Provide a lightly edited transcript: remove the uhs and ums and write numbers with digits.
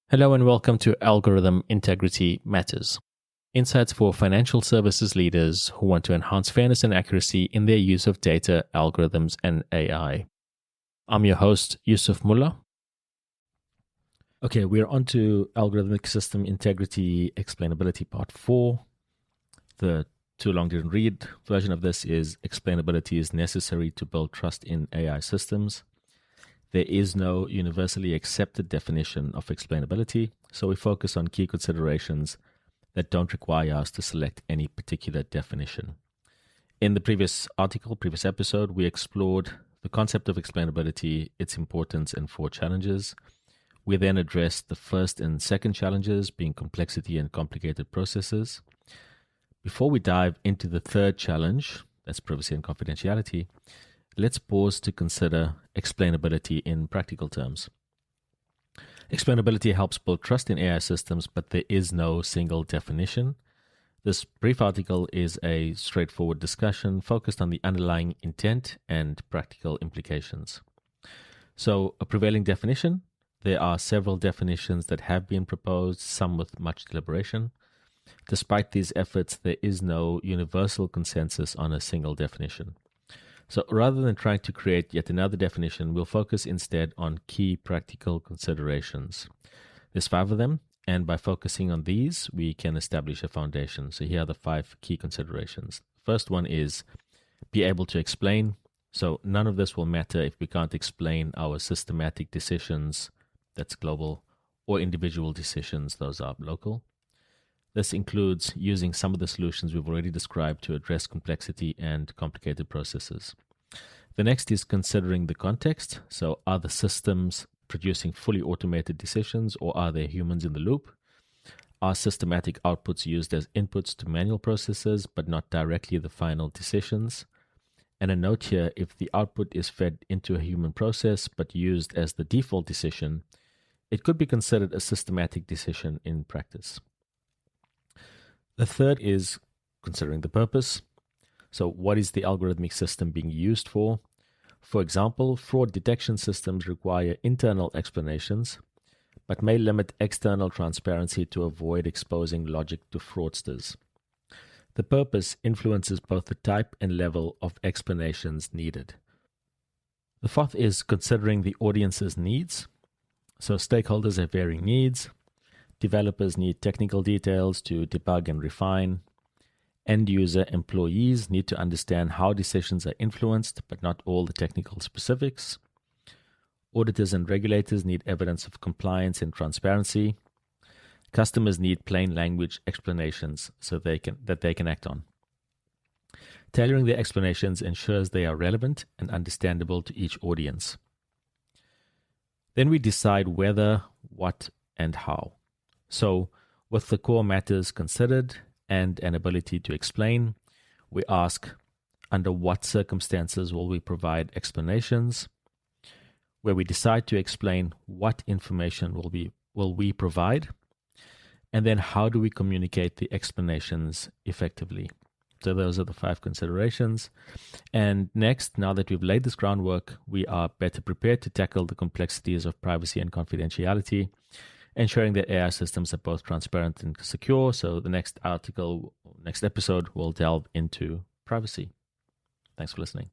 Hello and welcome to Algorithm Integrity Matters. Insights for financial services leaders who want to enhance fairness and accuracy in their use of data, algorithms, and AI. I'm your host, Yusuf Mullah. Okay, we're on to Algorithmic System Integrity Explainability Part 4. The too long didn't read version of this is Explainability is necessary to build trust in AI systems. There is no universally accepted definition of explainability, so we focus on key considerations that don't require us to select any particular definition. In the previous episode, we explored the concept of explainability, its importance, and 4 challenges. We then addressed the first and second challenges, being complexity and complicated processes. Before we dive into the third challenge, that's privacy and confidentiality, let's pause to consider explainability in practical terms. Explainability helps build trust in AI systems, but there is no single definition. This brief article is a straightforward discussion focused on the underlying intent and practical implications. So, a prevailing definition. There are several definitions that have been proposed, some with much deliberation. Despite these efforts, there is no universal consensus on a single definition. So rather than trying to create yet another definition, we'll focus instead on key practical considerations. There's 5 of them, and by focusing on these, we can establish a foundation. So here are the 5 key considerations. First one is be able to explain. So none of this will matter if we can't explain our systematic decisions, that's global, or individual decisions, those are local. This includes using some of the solutions we've already described to address complexity and complicated processes. The next is considering the context. So are the systems producing fully automated decisions, or are there humans in the loop? Are systematic outputs used as inputs to manual processes, but not directly the final decisions? And a note here, if the output is fed into a human process, but used as the default decision, it could be considered a systematic decision in practice. The third is considering the purpose. So what is the algorithmic system being used for? For example, fraud detection systems require internal explanations, but may limit external transparency to avoid exposing logic to fraudsters. The purpose influences both the type and level of explanations needed. The fourth is considering the audience's needs. So stakeholders have varying needs. Developers need technical details to debug and refine. End user employees need to understand how decisions are influenced, but not all the technical specifics. Auditors and regulators need evidence of compliance and transparency. Customers need plain language explanations that they can act on. Tailoring the explanations ensures they are relevant and understandable to each audience. Then we decide whether, what, and how. So, with the core matters considered and an ability to explain, we ask, under what circumstances will we provide explanations? Where we decide to explain what information will we provide? And then how do we communicate the explanations effectively? So those are the 5 considerations. And next, now that we've laid this groundwork, we are better prepared to tackle the complexities of privacy and confidentiality, ensuring that AI systems are both transparent and secure. So the next episode will delve into privacy. Thanks for listening.